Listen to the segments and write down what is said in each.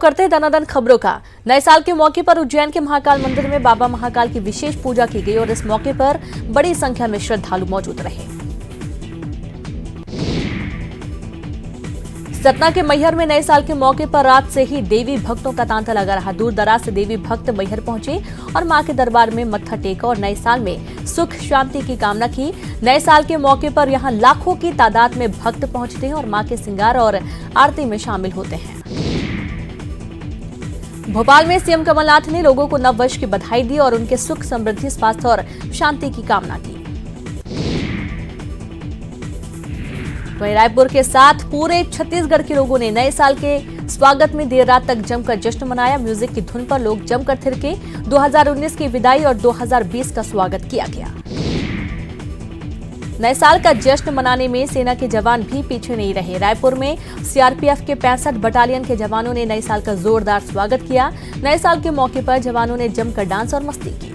करते हैं दनादन खबरों का। नए साल के मौके पर उज्जैन के महाकाल मंदिर में बाबा महाकाल की विशेष पूजा की गई और इस मौके पर बड़ी संख्या में श्रद्धालु मौजूद रहे। सतना के मैहर में नए साल के मौके पर रात से ही देवी भक्तों का तांता लगा रहा। दूर दराज से देवी भक्त मैहर पहुंचे और मां के दरबार में मत्था टेका और नए साल में सुख शांति की कामना की। नए साल के मौके पर यहां लाखों की तादाद में भक्त पहुंचते हैं और मां के श्रृंगार और आरती में शामिल होते हैं। भोपाल में सीएम कमलनाथ ने लोगों को नव वर्ष की बधाई दी और उनके सुख समृद्धि स्वास्थ्य और शांति की कामना की। वहीं रायपुर के साथ पूरे छत्तीसगढ़ के लोगों ने नए साल के स्वागत में देर रात तक जमकर जश्न मनाया। म्यूजिक की धुन पर लोग जमकर थिरके। 2019 की विदाई और 2020 का स्वागत किया गया। नए साल का जश्न मनाने में सेना के जवान भी पीछे नहीं रहे। रायपुर में सीआरपीएफ के 65 बटालियन के जवानों ने नए साल का जोरदार स्वागत किया। नए साल के मौके पर जवानों ने जमकर डांस और मस्ती की।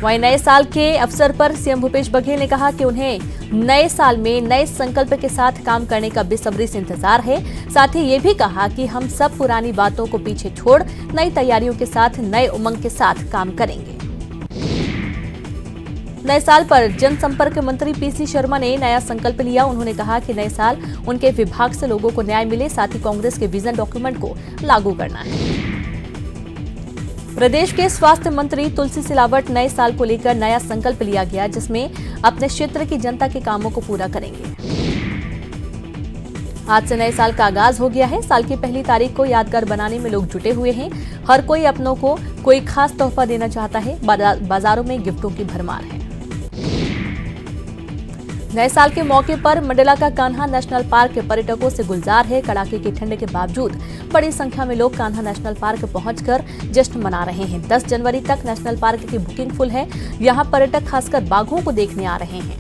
वहीं नए साल के अवसर पर सीएम भूपेश बघेल ने कहा कि उन्हें नए साल में नए संकल्प के साथ काम करने का बेसब्री से इंतजार है। साथ ही ये भी कहा कि हम सब पुरानी बातों को पीछे छोड़ नई तैयारियों के साथ नए उमंग के साथ काम करेंगे। नए साल पर जनसंपर्क मंत्री पीसी शर्मा ने नया संकल्प लिया। उन्होंने कहा कि नए साल उनके विभाग से लोगों को न्याय मिले, साथ ही कांग्रेस के विजन डॉक्यूमेंट को लागू करना है। प्रदेश के स्वास्थ्य मंत्री तुलसी सिलावट नए साल को लेकर नया संकल्प लिया गया, जिसमें अपने क्षेत्र की जनता के कामों को पूरा करेंगे। आज से नए साल का आगाज हो गया है। साल की पहली तारीख को यादगार बनाने में लोग जुटे हुए हैं। हर कोई अपनों को कोई खास तोहफा देना चाहता है। बाजारों में गिफ्टों की भरमार है। नए साल के मौके पर मंडला का कान्हा नेशनल पार्क पर्यटकों से गुलजार है। कड़ाके की ठंड के बावजूद बड़ी संख्या में लोग कान्हा नेशनल पार्क पहुंचकर जश्न मना रहे हैं। 10 जनवरी तक नेशनल पार्क की बुकिंग फुल है। यहां पर्यटक खासकर बाघों को देखने आ रहे हैं।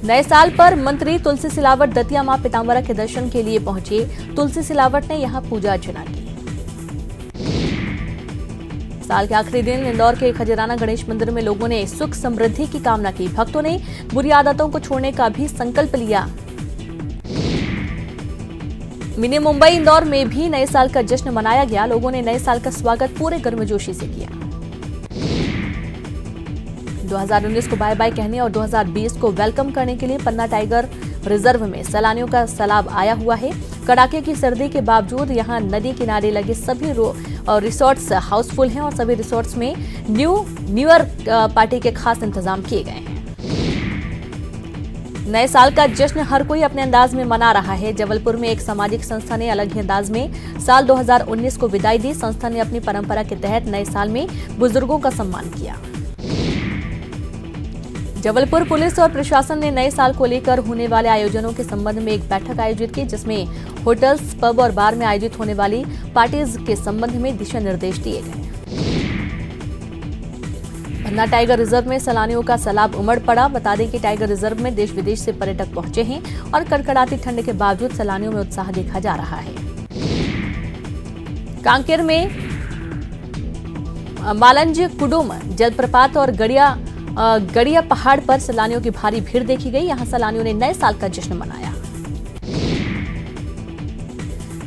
नए साल पर मंत्री तुलसी सिलावट दतिया मां पीताम्बरा के दर्शन के लिए पहुंचे। तुलसी सिलावट ने यहां पूजा अर्चना की। साल के आखिरी दिन इंदौर के खजराना गणेश मंदिर में लोगों ने सुख समृद्धि की कामना की। भक्तों ने बुरी आदतों को छोड़ने का भी संकल्प लिया। मिनी मुंबई इंदौर में भी नए साल का जश्न मनाया गया। लोगों ने नए साल का स्वागत पूरे गर्मजोशी से किया। 2019 को बाय बाय कहने और 2020 को वेलकम करने के लिए पन्ना टाइगर रिजर्व में सैलानियों का सैलाब आया हुआ है। कड़ाके की सर्दी के बावजूद यहां नदी किनारे लगे सभी रिसोर्ट्स हाउसफुल हैं और सभी रिसोर्ट्स में न्यू ईयर पार्टी के खास इंतजाम किए गए हैं। नए साल का जश्न हर कोई अपने अंदाज में मना रहा है। जबलपुर में एक सामाजिक संस्था ने अलग ही अंदाज में साल 2019 को विदाई दी। संस्था ने अपनी परंपरा के तहत नए साल में बुजुर्गों का सम्मान किया। जबलपुर पुलिस और प्रशासन ने नए साल को लेकर होने वाले आयोजनों के संबंध में एक बैठक आयोजित की, जिसमें होटल्स, पब और बार में आयोजित होने वाली पार्टीज के संबंध में दिशा निर्देश दिए गए। पन्ना टाइगर रिजर्व में सैलानियों का सैलाब उमड़ पड़ा। बता दें कि टाइगर रिजर्व में देश विदेश से पर्यटक पहुंचे हैं और कड़कड़ाती ठंड के बावजूद सैलानियों में उत्साह देखा जा रहा है। कांकेर में मालंज कुडुम जलप्रपात और गड़िया पहाड़ पर सैलानियों की भारी भीड़ देखी गई। यहां सैलानियों ने नए साल का जश्न मनाया।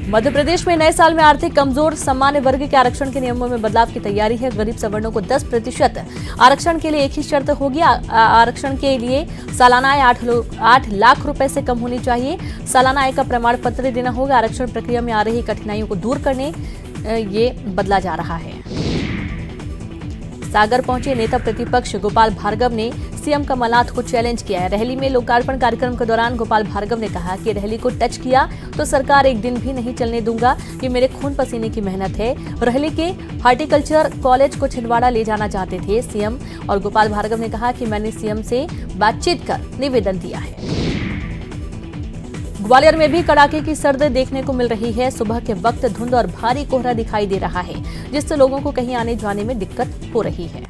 मध्य प्रदेश में नए साल में आर्थिक कमजोर सामान्य वर्ग के आरक्षण के नियमों में बदलाव की तैयारी है। गरीब सवर्णों को 10% आरक्षण के लिए एक ही शर्त होगी। आरक्षण के लिए सालाना आय 8 लाख रुपए से कम होनी चाहिए। सालाना आय का प्रमाण पत्र देना होगा। आरक्षण प्रक्रिया में आ रही कठिनाइयों को दूर करने ये बदला जा रहा है। सागर पहुंचे नेता प्रतिपक्ष गोपाल भार्गव ने सीएम कमलनाथ को चैलेंज किया है। रैली में लोकार्पण कार्यक्रम के दौरान गोपाल भार्गव ने कहा कि रैली को टच किया तो सरकार एक दिन भी नहीं चलने दूंगा। ये मेरे खून पसीने की मेहनत है। रैली के हार्टिकल्चर कॉलेज को छिंदवाड़ा ले जाना चाहते थे सीएम, और गोपाल भार्गव ने कहा कि मैंने सीएम से बातचीत कर निवेदन दिया है। ग्वालियर में भी कड़ाके की सर्दी देखने को मिल रही है। सुबह के वक्त धुंध और भारी कोहरा दिखाई दे रहा है, जिससे लोगों को कहीं आने जाने में दिक्कत हो रही है।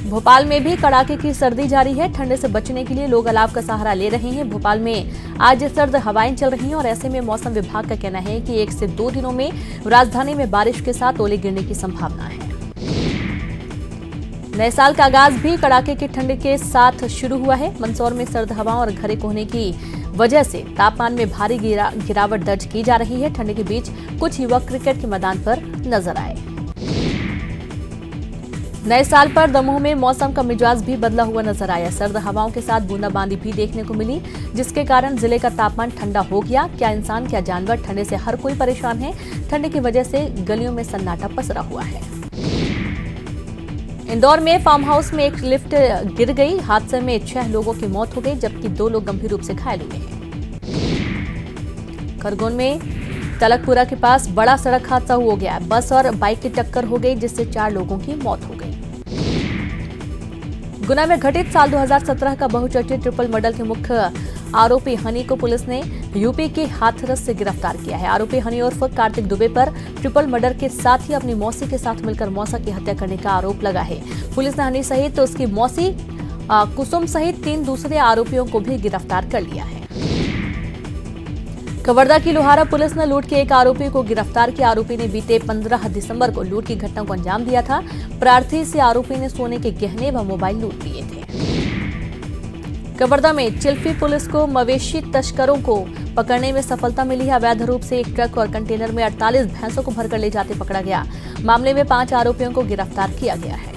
भोपाल में भी कड़ाके की सर्दी जारी है। ठंड से बचने के लिए लोग अलाव का सहारा ले रहे हैं। भोपाल में आज सर्द हवाएं चल रही हैं और ऐसे में मौसम विभाग का कहना है कि 1 से 2 दिनों में राजधानी में बारिश के साथ ओले गिरने की संभावना है। नए साल का आगाज भी कड़ाके की ठंड के साथ शुरू हुआ है। मंदसौर में सर्द हवाओं और घने कोहरे की वजह से तापमान में भारी गिरावट दर्ज की जा रही है। ठंड के बीच कुछ युवक क्रिकेट के मैदान पर नजर आए। नए साल पर दमोह में मौसम का मिजाज भी बदला हुआ नजर आया। सर्द हवाओं के साथ बूंदाबांदी भी देखने को मिली, जिसके कारण जिले का तापमान ठंडा हो गया। क्या इंसान क्या जानवर, ठंड से हर कोई परेशान है। ठंड की वजह से गलियों में सन्नाटा पसरा हुआ है। इंदौर में फार्म हाउस में एक लिफ्ट गिर गई। हादसे में 6 लोगों की मौत हो गई, जबकि 2 लोग गंभीर रूप से घायल हुए हैं। खरगोन में तलकपुरा के पास बड़ा सड़क हादसा हो गया। बस और बाइक की टक्कर हो गई, जिससे 4 लोगों की मौत हो गई। गुना में घटित साल 2017 का बहुचर्चित ट्रिपल मर्डर के मुख्य आरोपी हनी को पुलिस ने यूपी के हाथरस से गिरफ्तार किया है। आरोपी हनी उर्फ कार्तिक दुबे पर ट्रिपल मर्डर के साथ ही अपनी मौसी के साथ मिलकर मौसा की हत्या करने का आरोप लगा है। पुलिस ने हनी सहित तो उसकी मौसी कुसुम सहित 3 दूसरे आरोपियों को भी गिरफ्तार कर लिया है। कवर्धा की लोहारा पुलिस ने लूट के एक आरोपी को गिरफ्तार किया। आरोपी ने बीते 15 दिसंबर को लूट की घटना को अंजाम दिया था। प्रार्थी से आरोपी ने सोने के गहने व मोबाइल लूट लिए थे। कवर्धा में चिल्फी पुलिस को मवेशी तस्करों को पकड़ने में सफलता मिली है। अवैध रूप से एक ट्रक और कंटेनर में 48 भैंसों को भरकर ले जाते पकड़ा गया। मामले में 5 आरोपियों को गिरफ्तार किया गया है।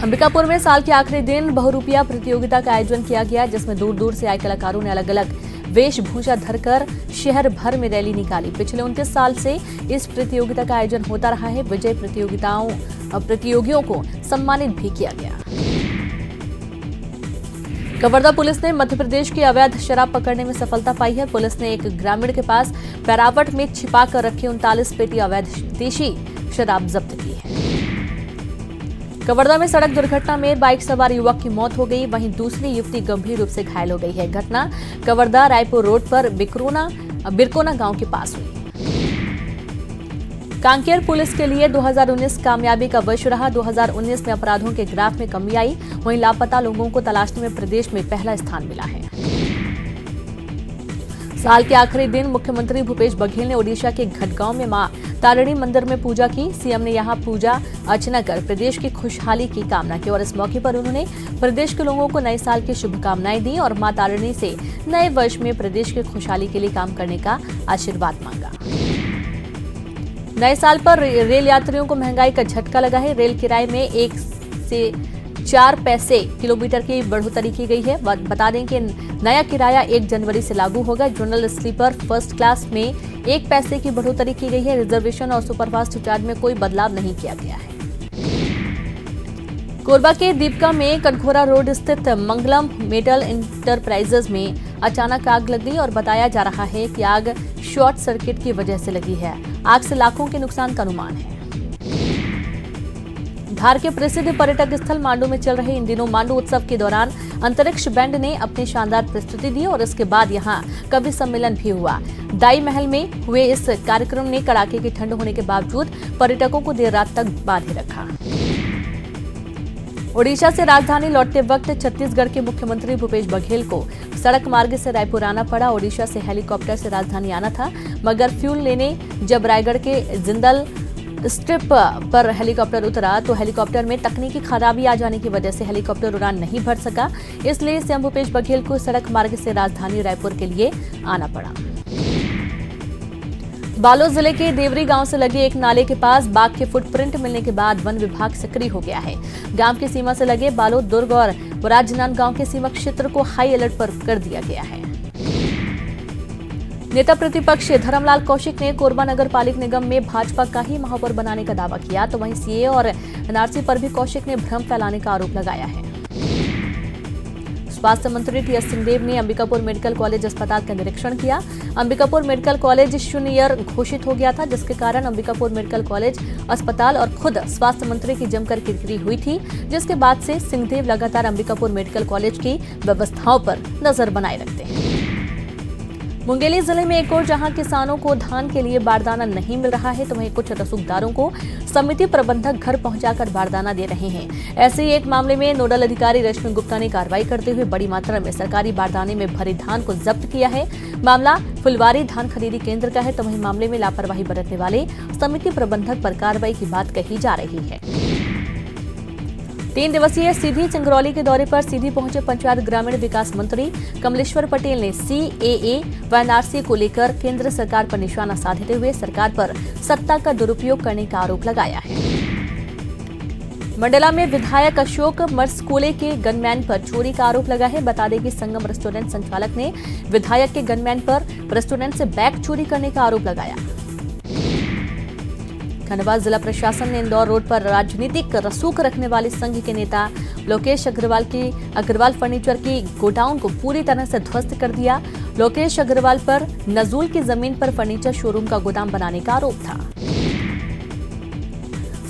अंबिकापुर में साल के आखिरी दिन बहुरूपिया प्रतियोगिता का आयोजन किया गया, जिसमें दूर दूर से आए कलाकारों ने अलग अलग वेशभूषा धरकर शहर भर में रैली निकाली। पिछले 29 साल से इस प्रतियोगिता का आयोजन होता रहा है। विजय प्रतियोगियों को सम्मानित भी किया गया। कवर्धा पुलिस ने मध्य प्रदेश की अवैध शराब पकड़ने में सफलता पाई है। पुलिस ने एक ग्रामीण के पास पैरावट में छिपाकर रखी 39 पेटी अवैध देशी शराब जब्त की है। कवर्धा में सड़क दुर्घटना में बाइक सवार युवक की मौत हो गई, वहीं दूसरी युवती गंभीर रूप से घायल हो गई है। घटना कवर्धा रायपुर रोड पर बिरकोना गांव के पास हुई। कांकेर पुलिस के लिए 2019 कामयाबी का वर्ष रहा। 2019 में अपराधों के ग्राफ में कमी आई, वहीं लापता लोगों को तलाशने में प्रदेश में पहला स्थान मिला है। साल के आखिरी दिन मुख्यमंत्री भूपेश बघेल ने ओडिशा के घटगांव में मां तारिणी मंदिर में पूजा की। सीएम ने यहां पूजा अर्चना कर प्रदेश की खुशहाली की कामना की और इस मौके पर उन्होंने प्रदेश के लोगों को नए साल की शुभकामनाएं दी और मां तारिणी से नए वर्ष में प्रदेश की खुशहाली के लिए काम करने का आशीर्वाद मांगा। नए साल पर रेल यात्रियों को महंगाई का झटका लगा है। रेल किराए में 1 से 4 पैसे किलोमीटर की बढ़ोतरी की गई है। बता दें कि नया किराया 1 जनवरी से लागू होगा। जनरल स्लीपर फर्स्ट क्लास में 1 पैसे की बढ़ोतरी की गई है। रिजर्वेशन और सुपरफास्ट चार्ज में कोई बदलाव नहीं किया गया है। कोरबा के दीपका में कटघोरा रोड स्थित मंगलम मेटल इंटरप्राइजेज में अचानक आग लग गई और बताया जा रहा है कि आग शॉर्ट सर्किट की वजह से लगी है। आग से लाखों के नुकसान का अनुमान है। धार के प्रसिद्ध पर्यटक स्थल मांडू में चल रहे इन दिनों मांडू उत्सव के दौरान अंतरिक्ष बैंड ने अपनी शानदार प्रस्तुति दी और इसके बाद यहां कवि सम्मेलन भी हुआ। दाई महल में हुए इस कार्यक्रम ने कड़ाके की ठंड होने के बावजूद पर्यटकों को देर रात तक बांधे रखा। ओडिशा से राजधानी लौटते वक्त छत्तीसगढ़ के मुख्यमंत्री भूपेश बघेल को सड़क मार्ग से रायपुर आना पड़ा। ओडिशा से हेलीकॉप्टर से राजधानी आना था, मगर फ्यूल लेने जब रायगढ़ के जिंदल स्ट्रिप पर हेलीकॉप्टर उतरा तो हेलीकॉप्टर में तकनीकी खराबी आ जाने की वजह से हेलीकॉप्टर उड़ान नहीं भर सका। इसलिए सीएम भूपेश बघेल को सड़क मार्ग से राजधानी रायपुर के लिए आना पड़ा। बालोद जिले के देवरी गांव से लगे एक नाले के पास बाघ के फुटप्रिंट मिलने के बाद वन विभाग सक्रिय हो गया है। गांव की सीमा से लगे बालोद, दुर्ग और राजनांद गांव के सीमा क्षेत्र को हाई अलर्ट पर कर दिया गया है। नेता प्रतिपक्ष धर्मलाल कौशिक ने कोरबा नगर पालिक निगम में भाजपा का ही महापौर बनाने का दावा किया, तो वहीं सीए और एनआरसी पर भी कौशिक ने भ्रम फैलाने का आरोप लगाया है। स्वास्थ्य मंत्री टीएस सिंहदेव ने अंबिकापुर मेडिकल कॉलेज अस्पताल का निरीक्षण किया। अंबिकापुर मेडिकल कॉलेज शून्य ईयर घोषित हो गया था, जिसके कारण अंबिकापुर मेडिकल कॉलेज अस्पताल और खुद स्वास्थ्य मंत्री की जमकर किरकिरी हुई थी, जिसके बाद से सिंहदेव लगातार अंबिकापुर मेडिकल कॉलेज की व्यवस्थाओं पर नजर बनाए रखते हैं। मुंगेली जिले में एक और जहां किसानों को धान के लिए बारदाना नहीं मिल रहा है, तो वहीं कुछ रसूखदारों को समिति प्रबंधक घर पहुंचाकर बारदाना दे रहे हैं। ऐसे ही एक मामले में नोडल अधिकारी रश्मि गुप्ता ने कार्रवाई करते हुए बड़ी मात्रा में सरकारी बारदाने में भरे धान को जब्त किया है। मामला फुलवारी धान खरीदी केंद्र का है, तो वहीं मामले में लापरवाही बरतने वाले समिति प्रबंधक पर कार्रवाई की बात कही जा रही है। 3 दिवसीय सीधी सिंगरौली के दौरे पर सीधी पहुंचे पंचायत ग्रामीण विकास मंत्री कमलेश्वर पटेल ने CAA व NRC को लेकर केंद्र सरकार पर निशाना साधते हुए सरकार पर सत्ता का दुरुपयोग करने का आरोप लगाया है। मंडला में विधायक अशोक मरस्कोले के गनमैन पर चोरी का आरोप लगा है। बता दें कि संगम रेस्टोरेंट संचालक ने विधायक के गनमैन पर रेस्टोरेंट से बैग चोरी करने का आरोप लगाया। खंडवा जिला प्रशासन ने इंदौर रोड पर राजनीतिक रसूख रखने वाले संघ के नेता लोकेश अग्रवाल की अग्रवाल फर्नीचर की गोडाउन को पूरी तरह से ध्वस्त कर दिया। लोकेश अग्रवाल पर नजूल की जमीन पर फर्नीचर शोरूम का गोदाम बनाने का आरोप था।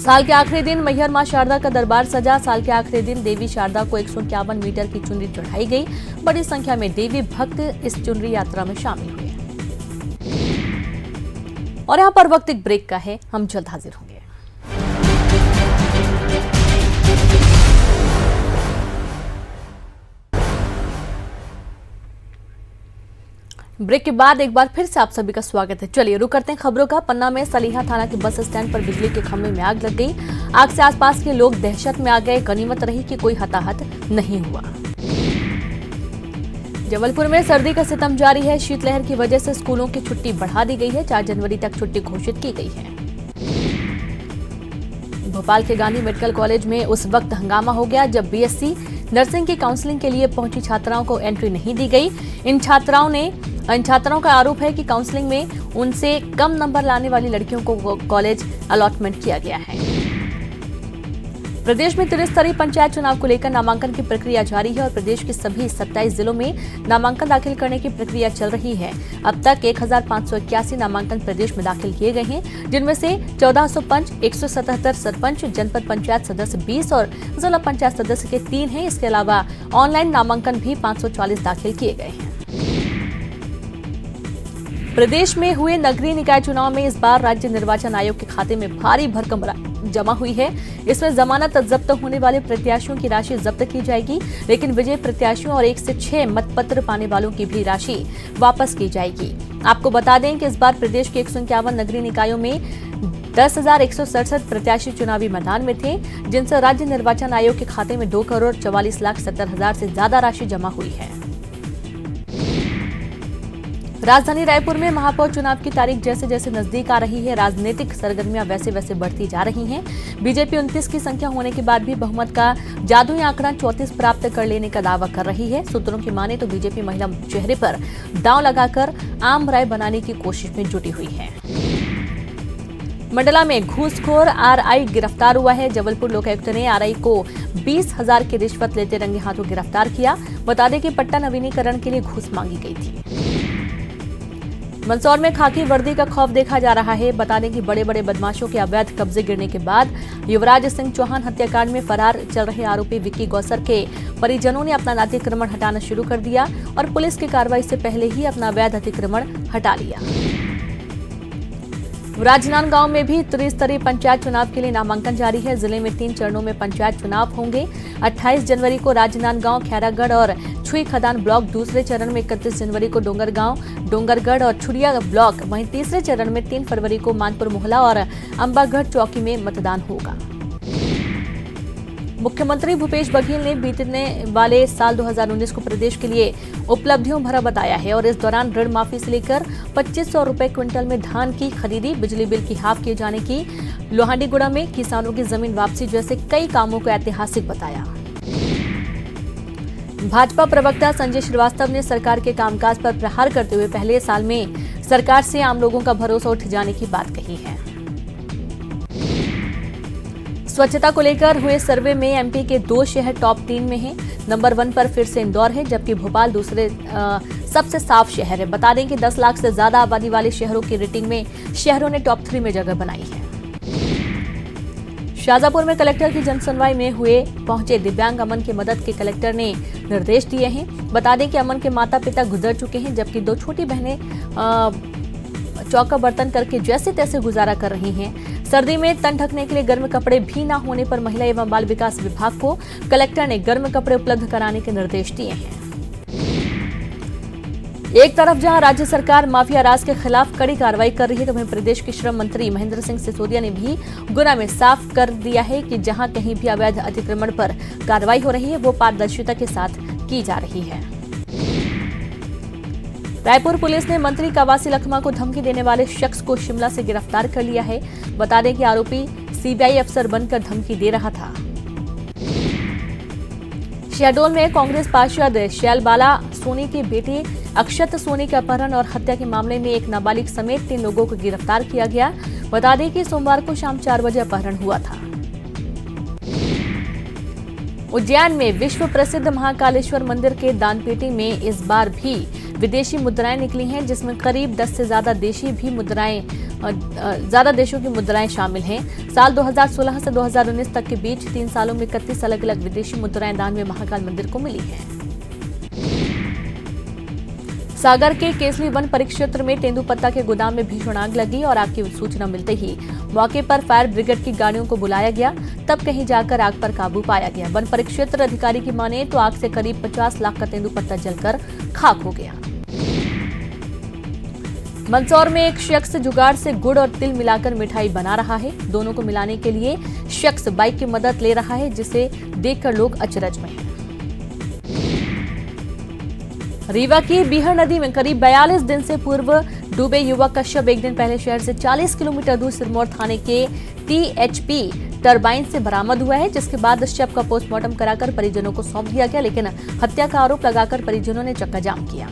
साल के आखिरी दिन मैहर मां शारदा का दरबार सजा। साल के आखिरी दिन देवी शारदा को 151 मीटर की चुनरी चढ़ाई गई। बड़ी संख्या में देवी भक्त इस चुनरी यात्रा में शामिल हुए। और यहाँ पर वक्त एक ब्रेक का है, हम जल्द हाजिर होंगे। ब्रेक के बाद एक बार फिर से आप सभी का स्वागत है। चलिए रुक करते हैं खबरों का। पन्ना में सलीहा थाना के बस स्टैंड पर बिजली के खंभे में आग लग गई। आग से आसपास के लोग दहशत में आ गए। गनीमत रही कि कोई हताहत नहीं हुआ। जबलपुर में सर्दी का सितम जारी है। शीतलहर की वजह से स्कूलों की छुट्टी बढ़ा दी गई है। 4 जनवरी तक छुट्टी घोषित की गई है। भोपाल के गांधी मेडिकल कॉलेज में उस वक्त हंगामा हो गया जब BSc नर्सिंग की काउंसलिंग के लिए पहुंची छात्राओं को एंट्री नहीं दी गई। इन छात्राओं का आरोप है कि काउंसलिंग में उनसे कम नंबर लाने वाली लड़कियों को कॉलेज अलॉटमेंट किया गया है। प्रदेश में त्रिस्तरीय पंचायत चुनाव को लेकर नामांकन की प्रक्रिया जारी है और प्रदेश के सभी 27 जिलों में नामांकन दाखिल करने की प्रक्रिया चल रही है। अब तक 1581 नामांकन प्रदेश में दाखिल किए गए हैं, जिनमें से 1400 पंच, 177 सरपंच, जनपद पंचायत सदस्य 20 और जिला पंचायत सदस्य के 3 हैं। इसके अलावा ऑनलाइन नामांकन भी 540 दाखिल किए गए हैं। प्रदेश में हुए नगरीय निकाय चुनाव में इस बार राज्य निर्वाचन आयोग के खाते में भारी भरकम जमा हुई है। इसमें जमानत जब्त होने वाले प्रत्याशियों की राशि जब्त की जाएगी, लेकिन विजयी प्रत्याशियों और 1 से 6 मतपत्र पाने वालों की भी राशि वापस की जाएगी। आपको बता दें कि इस बार प्रदेश के 151 नगरीय निकायों में 10,167 प्रत्याशी चुनावी मैदान में थे, जिनसे राज्य निर्वाचन आयोग के खाते में 2,44,70,000 से ज्यादा राशि जमा हुई है। राजधानी रायपुर में महापौर चुनाव की तारीख जैसे जैसे नजदीक आ रही है, राजनीतिक सरगर्मियां वैसे वैसे बढ़ती जा रही हैं। बीजेपी 29 की संख्या होने के बाद भी बहुमत का जादुई आंकड़ा 34 प्राप्त कर लेने का दावा कर रही है। सूत्रों की माने तो बीजेपी महिला चेहरे पर दांव लगाकर आम राय बनाने की कोशिश में जुटी हुई है। मंडला में घूसखोर RI गिरफ्तार हुआ है। जबलपुर लोकायुक्त ने RI को 20,000 की रिश्वत लेते रंगे हाथों गिरफ्तार किया। बता दें कि पट्टा नवीनीकरण के लिए घूस मांगी गई थी। मंदसौर में खाकी वर्दी का खौफ देखा जा रहा है। बता दें कि बड़े बड़े बदमाशों के अवैध कब्जे गिरने के बाद युवराज सिंह चौहान हत्याकांड में फरार चल रहे आरोपी विक्की गौसर के परिजनों ने अपना अतिक्रमण हटाना शुरू कर दिया और पुलिस की कार्रवाई से पहले ही अपना अवैध अतिक्रमण हटा लिया। राजनांदगांव में भी त्रिस्तरीय पंचायत चुनाव के लिए नामांकन जारी है। जिले में 3 चरणों में पंचायत चुनाव होंगे। 28 जनवरी को राजनांदगांव, खैरागढ़ और छुई खदान ब्लॉक, दूसरे चरण में 31 जनवरी को डोंगरगांव, डोंगरगढ़ और छुड़िया ब्लॉक, वहीं तीसरे चरण में 3 फरवरी को मानपुर मोहला और अंबागढ़ चौकी में मतदान होगा। मुख्यमंत्री भूपेश बघेल ने बीतने वाले साल 2019 को प्रदेश के लिए उपलब्धियों भरा बताया है और इस दौरान ऋण माफी से लेकर 2500 रुपए क्विंटल में धान की खरीदी, बिजली बिल की हाफ किए जाने की, लोहांडीगुड़ा में किसानों की जमीन वापसी जैसे कई कामों को ऐतिहासिक बताया। भाजपा प्रवक्ता संजय श्रीवास्तव ने सरकार के कामकाज पर प्रहार करते हुए पहले साल में सरकार से आम लोगों का भरोसा उठ जाने की बात कही है। स्वच्छता को लेकर हुए सर्वे में MP के 2 शहर टॉप 3 में हैं। नंबर 1 पर फिर से इंदौर है, जबकि भोपाल दूसरे सबसे साफ शहर है। बता दें कि 10 लाख से ज्यादा आबादी वाले शहरों की रेटिंग में शहरों ने टॉप 3 में जगह बनाई है। शाजापुर में कलेक्टर की जनसुनवाई में पहुंचे दिव्यांग अमन की मदद के कलेक्टर ने निर्देश दिए हैं। बता दें कि अमन के माता पिता गुजर चुके हैं, जबकि 2 छोटी बहनें चौका बर्तन करके जैसे तैसे गुजारा कर रही हैं। सर्दी में तन ढकने के लिए गर्म कपड़े भी न होने पर महिला एवं बाल विकास विभाग को कलेक्टर ने गर्म कपड़े उपलब्ध कराने के निर्देश दिए हैं। एक तरफ जहां राज्य सरकार माफिया राज के खिलाफ कड़ी कार्रवाई कर रही है, तो वहीं प्रदेश के श्रम मंत्री महेंद्र सिंह सिसोदिया ने भी गुना में साफ कर दिया है कि जहां कहीं भी अवैध अतिक्रमण पर कार्रवाई हो रही है वो पारदर्शिता के साथ की जा रही है। रायपुर पुलिस ने मंत्री कवासी लखमा को धमकी देने वाले शख्स को शिमला से गिरफ्तार कर लिया है। बता दें कि आरोपी सीबीआई अफसर बनकर धमकी दे रहा था। शहडोल में कांग्रेस पार्षद शैलबाला सोनी के बेटे अक्षत सोनी के अपहरण और हत्या के मामले में एक नाबालिग समेत 3 लोगों को गिरफ्तार किया गया। बता दें कि सोमवार को शाम 4 बजे अपहरण हुआ था। उज्जैन में विश्व प्रसिद्ध महाकालेश्वर मंदिर के दानपेटी में इस बार भी विदेशी मुद्राएं निकली हैं, जिसमें करीब 10 से ज्यादा देशों की मुद्राएं शामिल हैं। साल 2016 से 2019 तक के बीच 3 सालों में 31 अलग अलग विदेशी मुद्राएं दान में महाकाल मंदिर को मिली हैं। सागर के केसली वन परिक्षेत्र में तेंदुपत्ता के गोदाम में भीषण आग लगी और आग की सूचना मिलते ही मौके पर फायर ब्रिगेड की गाड़ियों को बुलाया गया, तब कहीं जाकर आग पर काबू पाया गया। वन परिक्षेत्र अधिकारी की माने तो आग से करीब 50 लाख का तेंदुपत्ता जलकर खाक हो गया। मंदसौर में एक शख्स जुगाड़ से गुड़ और तिल मिलाकर मिठाई बना रहा है। दोनों को मिलाने के लिए शख्स बाइक की मदद ले रहा है, जिसे देखकर लोग अचरज में हैं। रीवा की बीहड़ नदी में करीब 42 दिन से पूर्व डूबे युवक का शव एक दिन पहले शहर से 40 किलोमीटर दूर सिरमौर थाने के टीएचपी टरबाइन से बरामद हुआ है, जिसके बाद शव का पोस्टमार्टम कराकर परिजनों को सौंप दिया गया, लेकिन हत्या का आरोप लगाकर परिजनों ने चक्काजाम किया।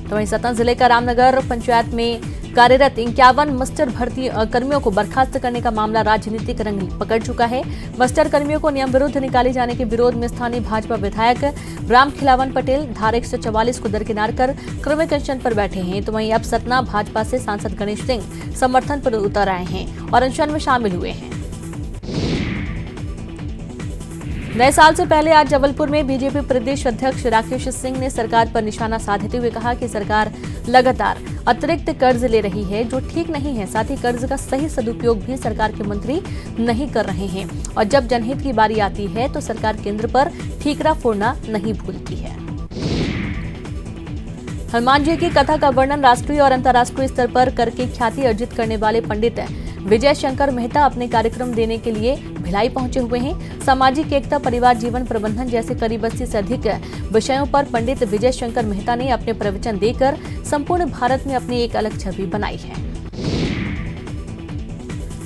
तो वहीं सतना जिले का रामनगर पंचायत में कार्यरत 51 मस्टर भर्ती कर्मियों को बर्खास्त करने का मामला राजनीतिक रंग पकड़ चुका है। मस्टर कर्मियों को नियम विरुद्ध निकाले जाने के विरोध में स्थानीय भाजपा विधायक राम खिलावन पटेल धारा 144 को दरकिनार कर क्रमिक अनशन पर बैठे हैं। तो वहीं अब सतना भाजपा से सांसद गणेश सिंह समर्थन पर उतर आए हैं और अनशन में शामिल हुए हैं। नए साल से पहले आज जबलपुर में बीजेपी प्रदेश अध्यक्ष राकेश सिंह ने सरकार पर निशाना साधते हुए कहा कि सरकार लगातार अतिरिक्त कर्ज ले रही है, जो ठीक नहीं है। साथ ही कर्ज का सही सदुपयोग भी सरकार के मंत्री नहीं कर रहे हैं और जब जनहित की बारी आती है तो सरकार केंद्र पर ठीकरा फोड़ना नहीं भूलती है। हनुमान जी की कथा का वर्णन राष्ट्रीय और अंतर्राष्ट्रीय स्तर पर करके ख्याति अर्जित करने वाले पंडित विजय शंकर मेहता अपने कार्यक्रम देने के लिए भिलाई पहुंचे हुए हैं। सामाजिक एकता, परिवार जीवन प्रबंधन जैसे करीब 80 से अधिक विषयों पर पंडित विजय शंकर मेहता ने अपने प्रवचन देकर संपूर्ण भारत में अपनी एक अलग छवि बनाई है।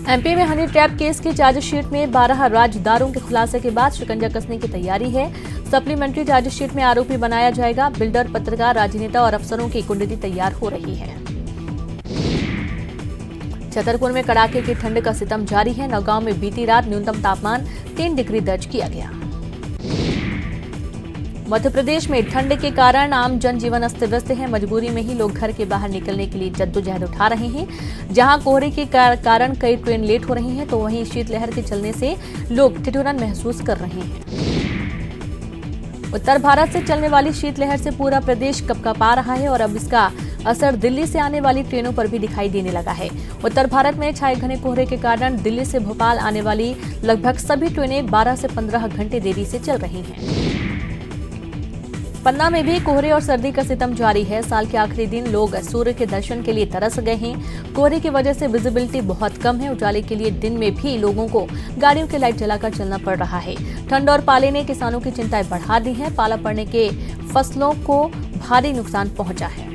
एमपी में हनी ट्रैप केस की चार्जशीट में 12 राजदारों के खुलासे के बाद शिकंजा कसने की तैयारी है। सप्लीमेंट्री चार्जशीट में आरोपी बनाया जाएगा। बिल्डर, पत्रकार, राजनेता और अफसरों की कुंडली तैयार हो रही है। छतरपुर में कड़ाके की ठंड का सितम जारी है। नौगांव में बीती रात न्यूनतम तापमान 3 डिग्री दर्ज किया गया। मध्य प्रदेश में ठंड के कारण आम जनजीवन अस्त व्यस्त है। मजबूरी में ही लोग घर के बाहर निकलने के लिए जद्दोजहद उठा रहे हैं। जहां कोहरे के कारण कई ट्रेन लेट हो रही हैं, तो वहीं शीतलहर के चलने से लोग ठिठुरन महसूस कर रहे हैं। उत्तर भारत से चलने वाली शीतलहर से पूरा प्रदेश कपकपा रहा है और अब इसका असर दिल्ली से आने वाली ट्रेनों पर भी दिखाई देने लगा है। उत्तर भारत में छाए घने कोहरे के कारण दिल्ली से भोपाल आने वाली लगभग सभी ट्रेनें 12 से 15 घंटे देरी से चल रही हैं। पन्ना में भी कोहरे और सर्दी का सितम जारी है। साल के आखिरी दिन लोग सूर्य के दर्शन के लिए तरस गए हैं। कोहरे की वजह से विजिबिलिटी बहुत कम है। उजाले के लिए दिन में भी लोगों को गाड़ियों की लाइट जलाकर चलना पड़ रहा है। ठंड और पाले ने किसानों की चिंताएं बढ़ा दी हैं। पाला पड़ने के फसलों को भारी नुकसान पहुंचा है।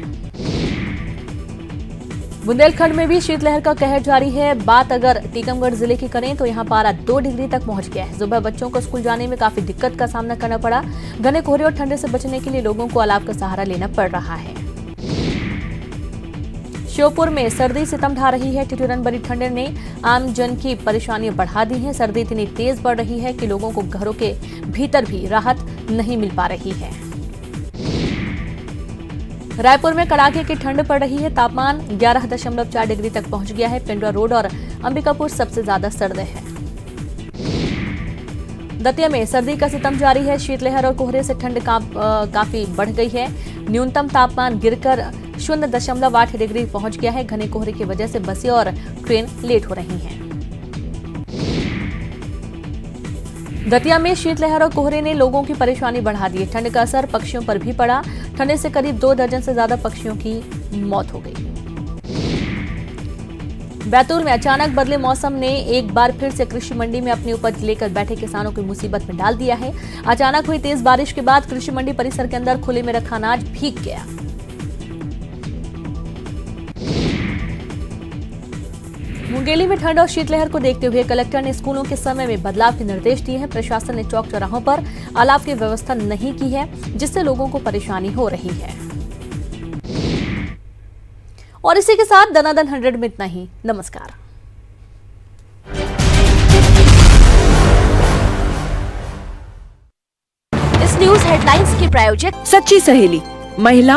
बुंदेलखंड में भी शीतलहर का कहर जारी है। बात अगर टीकमगढ़ जिले की करें तो यहां पारा 2 डिग्री तक पहुंच गया है। सुबह बच्चों को स्कूल जाने में काफी दिक्कत का सामना करना पड़ा। घने कोहरे और ठंडे से बचने के लिए लोगों को अलाव का सहारा लेना पड़ रहा है। श्योपुर में सर्दी सितम ढा रही है। ठिठुरन भरी ठंड ने आम जन की परेशानियां बढ़ा दी हैं। सर्दी इतनी तेज बढ़ रही है कि लोगों को घरों के भीतर भी राहत नहीं मिल पा रही है। रायपुर में कड़ाके की ठंड पड़ रही है। तापमान 11.4 डिग्री तक पहुंच गया है। पिंडरा रोड और अंबिकापुर सबसे ज्यादा सर्द है। दतिया में सर्दी का सितम जारी है। शीतलहर और कोहरे से ठंड काफी बढ़ गई है। न्यूनतम तापमान गिरकर 0.8 डिग्री पहुंच गया है। घने कोहरे की वजह से बसें और ट्रेन लेट हो रही हैं। दतिया में शीतलहर और कोहरे ने लोगों की परेशानी बढ़ा दी। ठंड का असर पक्षियों पर भी पड़ा। ठंड से करीब 2 दर्जन से ज्यादा पक्षियों की मौत हो गई। बैतूल में अचानक बदले मौसम ने एक बार फिर से कृषि मंडी में अपनी उपज लेकर बैठे किसानों की मुसीबत में डाल दिया है। अचानक हुई तेज बारिश के बाद कृषि मंडी परिसर के अंदर खुले में रखा अनाज भीग गया। मुंगेली में ठंड और शीतलहर को देखते हुए कलेक्टर ने स्कूलों के समय में बदलाव के निर्देश दिए हैं। प्रशासन ने चौक चौराहों पर अलाव की व्यवस्था नहीं की है, जिससे लोगों को परेशानी हो रही है। और इसी के साथ दनादन 100 में इतना ही। नमस्कार। इस न्यूज हेडलाइंस के प्रायोजक सच्ची सहेली महिला